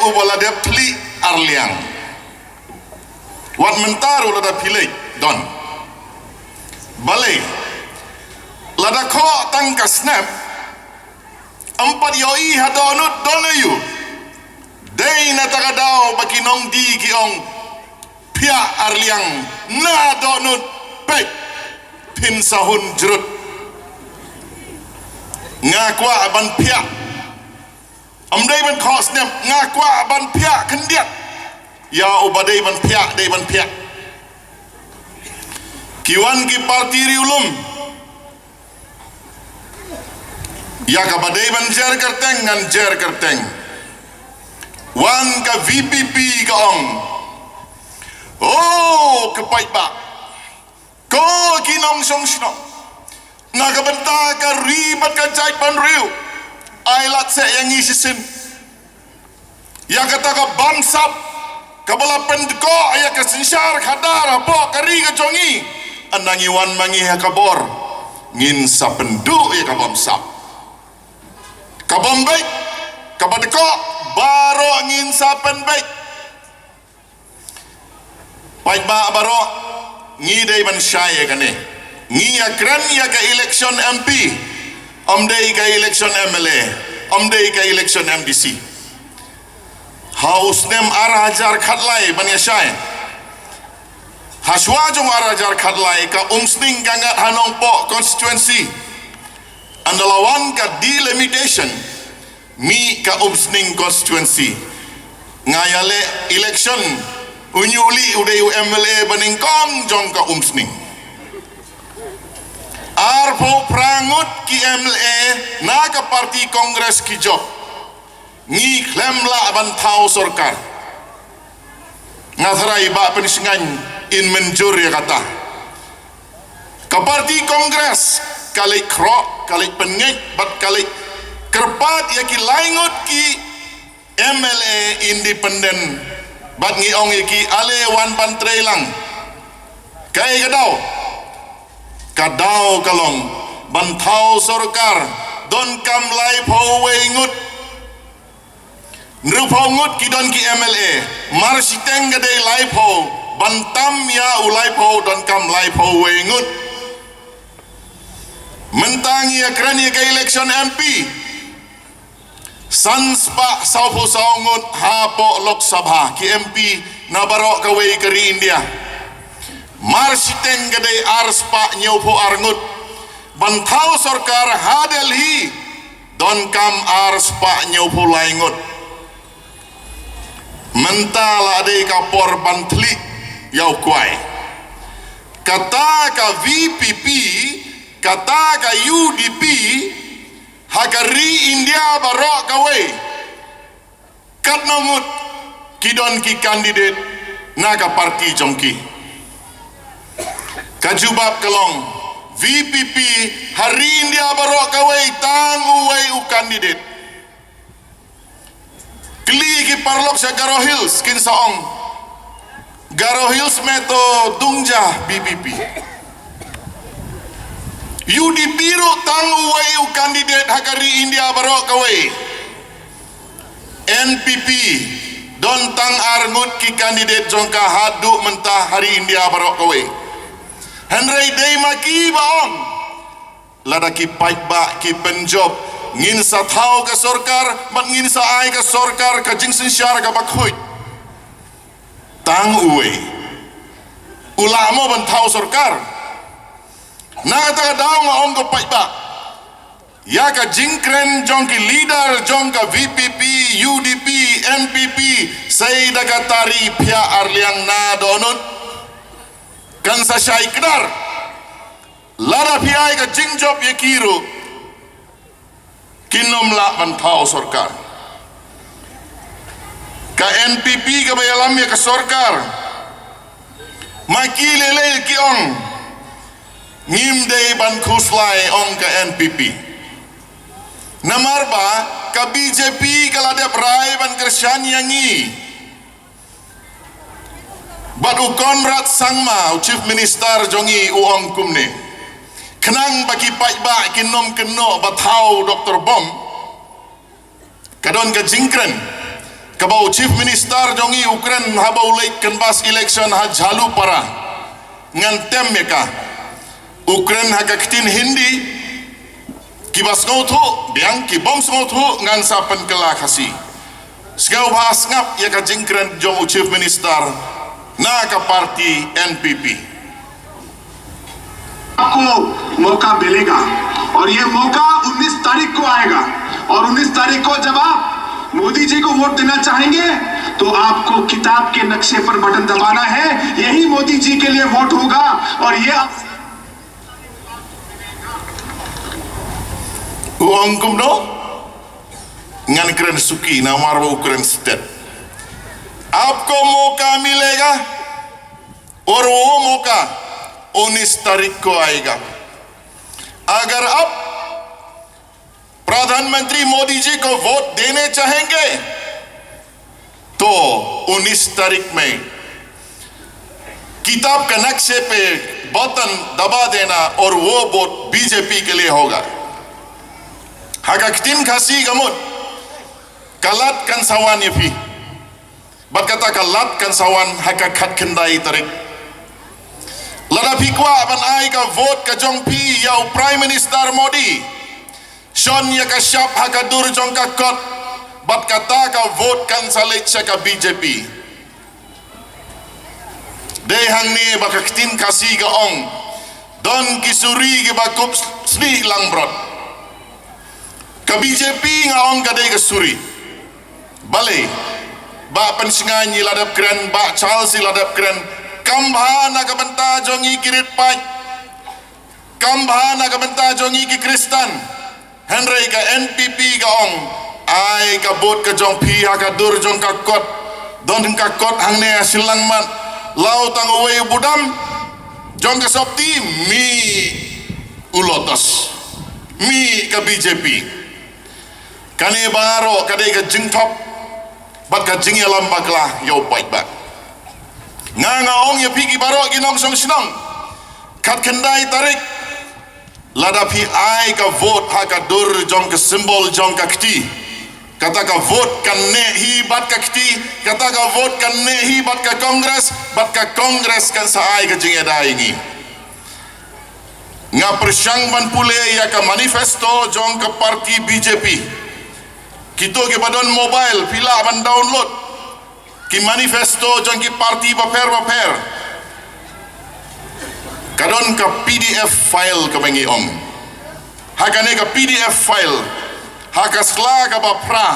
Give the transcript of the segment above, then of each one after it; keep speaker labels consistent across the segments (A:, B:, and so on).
A: ubala dia pli arliang wat mentaru lada pilih don balai lada ko tangka snap empat yoi hadonut donayu dei na tagadao baki nong di kiong pia arliang na donut pek pin sahun jerut ngakwa aban pia amdai ban khos nem ngakwa aban pia kendiat ya ubadai ban pia kiwan ki parti riulum ya ka badai ban jer kerteng ngan jer kerteng wan ka VPP ka ong oh kepai ba ko kinong song sino nagabenta ka ribat ka jai pan riu ai lat se yang isisin ya kata ka bansap kabala pendko aya ka sinsar khadar po kari ka jongi anangi wan mangi ha kabor ngin sa pendu ya ka bansap ka bombay ka badko baro ngin sa penbay pai ba baro ngi dei ban syai ka ne ngi akran ya ka election MP amdei ka election MLA amdei ka election MDC haus nem arah hajar khatlai ban ya syai haswa jong arah hajar khatlai ka umsning gangat hanong po constituency andalawan ka delimitation mi ka umsning constituency ngayale election unyuli udai MLA baningkong jong ka umsning arpo prangut ki MLA na ka parti kongres ki jok ngi klemla ban thau sarkar ngathrai ba penisingan in menjur ya kata ka parti kongres kali kro kali pengek bat kali kerpat ya ki laingut ki MLA independen bat ngi ong ki ale wan ban trelang kai kadau kalong bantau sarkar don kam lai pho wengut nrupho ngut ki don ki MLA mar siteng gade lai pho bantam ya ulai pho don kam lai pho wengut mentangi akrani ka election MP sanspa saupo saungut hapo lok sabha ki MP nabaro ka wei kari India marsiteng gede arspa nyaupo arngut bantau sarkar hadelhi don kam arspa nyaupo laingut mentala ade ka por bantli yau kwai kata ka VPP kata ka UDP hakari India barok kawe kat nomut kidon ki kandidat naga parti jongki kajubab kelong VPP hari India barok kawe tang uwei u kandidat kli ki parlok sa Garo Hills kin saong Garo Hills meto dungja BPP UDP ro tang uwei u kandidat hakari India barok kawe NPP don tang arngut ki kandidat jongka hadu mentah hari India barok kawe Henry day maki baong lada ki paik ba ki penjob ngin sa thau ka sarkar mat ngin sa ai ka sarkar ka jingsin syar ka bakhoy tang uwe ulamo ban thau sarkar na ta daw nga ong ko paik ba ya ka jingkren jong ki leader jong ka VPP UDP MPP say daga tari pia arliang na donut kan sa syai kedar lara piai ka jingjob ye kiro kinom la bantau sarkar ka NPP ka bayalam ye ka sarkar maki lele ki ong ngim dei ban khuslai ong ka NPP namarba ka BJP kala de brai ban kersan yangi Badu Konrad Sangma Chief Minister jongi uong kumne kenang bagi paik ba kinom keno bathau Dr. Bom kadon ka jingkren Kabau Chief Minister jongi Ukraine habau late canvas election ha jalu para ngan tem meka Ukraine ha kaktin Hindi kibas ngotho biang ki bom ngotho ngan sapen kela khasi skau bahas ngap ya ka jingkren jong Chief Minister na ka parti NPP
B: आपको मौका मिलेगा और ये मौका 19 तारीख को आएगा और 19 तारीख को जब आप मोदी जी को वोट देना चाहेंगे तो आपको किताब के नक्शे पर बटन दबाना है यही मोदी जी के लिए वोट होगा और ये
A: uang kumdo ngan kren suki na marwa Ukraine state आपको मौका मिलेगा और वो मौका 19 तारीख को आएगा अगर आप प्रधानमंत्री मोदी जी को वोट देने चाहेंगे तो 19 तारीख में किताब के नक्शे पे बटन दबा देना और वो वोट बीजेपी के लिए होगा Hagak tim kasih gamut kalat kan sawan yepi bat kata kalat kan sawan hakakat kendai tarik lada pikwa ban ai ka vote ka jong pi yau Prime Minister Modi Sean ya ka syap hakadur jong ka kot bat kata ka vote kan salit sa ka BJP dei hang ni bakak tim kasih ga ong don kisuri ge bakup sni langbrot ka BJP nga ong kadai ka suri bale ba pensingan ladap keren ba Charles ladap keren kambha na kabanta jongi kirit pai kambha na kabanta jongi ki Kristan Henry ka NPP ka ong ai ka bot ka jong pi ha ka dur jong ka kot don ka kot hang ne silang man lau tang uwe budam jong ka sopti mi ulotos mi ka BJP kane baro kadai ka jingtop bat ka jingyalam bakla yo baik bak nga ong ya pigi baro ginong song sinong kat kendai tarik ladapi ai ka vote ha ka dur jong ka symbol jong ka kti kata ka vote kan ne hi bat ka kti kata ka vote kan ne hi bat ka kongres kan sa ai ka jingeda ingi nga persyang ban pule ya ka manifesto jong ka parti BJP kito ke badon mobile pila ban download ki manifesto jong ki parti baper kadon ka PDF file ka bangi ong hakane ka PDF file haka sla ka bapra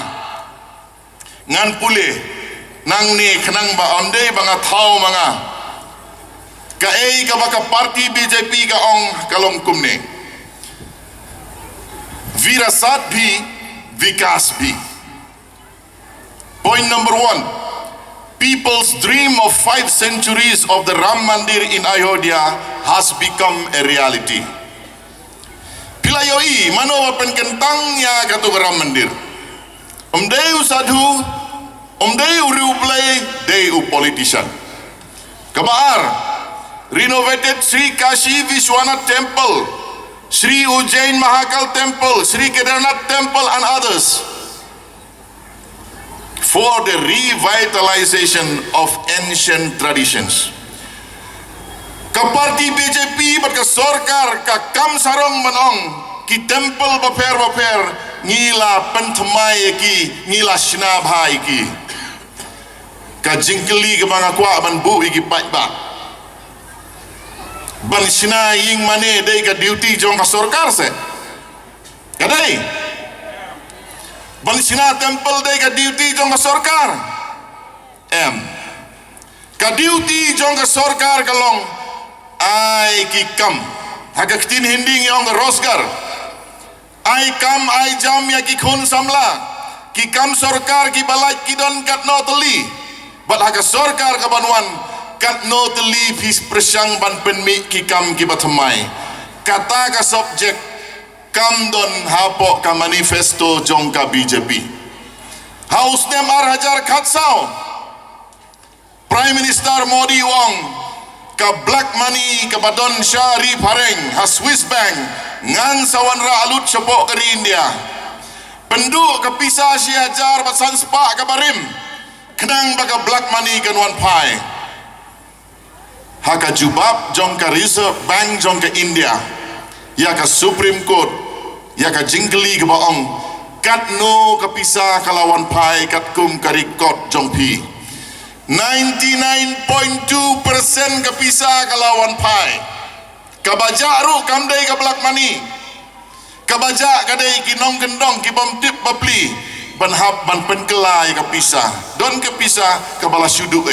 A: ngan pule nang ni khnang ba onde banga thau manga ka ei ka baka parti BJP ka ong kalong kumne virasat bhi vikas bhi point number 1 people's dream of 5 centuries of the Ram Mandir in Ayodhya has become a reality pilayoi mano pen kentang ya katu Ram Mandir umdeu sadhu umdeu rublay deu politician kabar renovated Sri Kashi Vishwanath Temple, Sri Ujjain Mahakal Temple, Sri Kedarnath Temple and others for the revitalization of ancient traditions. Ka parti BJP bat ka sarkar ka kam sarong manong ki temple baper ngila pentmai ki ngila shnabhai ki ka jingkeli ke banga kwa ban bu iki pa ban sina ying mane dei ka duty jong ka sarkar se kadai ban sina temple dei ka duty jong ka sarkar ka duty jong ka sarkar kalong ai ki kam hagaktin hinding yong rosgar ai kam ai jam ya ki khun samla ki kam sarkar ki balai ki don kat no teli bat haga sarkar ka banwan kat no teli his presyang ban penmi ki kam ki bathamai kata ka subject kam don hapo ka manifesto jong ka BJP haus nem ar hajar khatsao Prime Minister Modi wong ka black money ka badon Sharif Hareng ha Swiss bank ngan sawanra alut syapo ke India penduk ke pisa si hajar basan spa ka barim kenang baka black money kan wan pai haka jubab jong ka Reserve Bank jong ka India ya ka Supreme Court ya ka jingkeli ke baong kat no kapisa kalawan pai kat kum karikot jong pi 99.2% kapisa kalawan pai kabajak ru kamdai ka black money kabajak kadai kinong kendong ki bom tip papli ban hab ban penkelai kapisa don kapisa kabala syuduk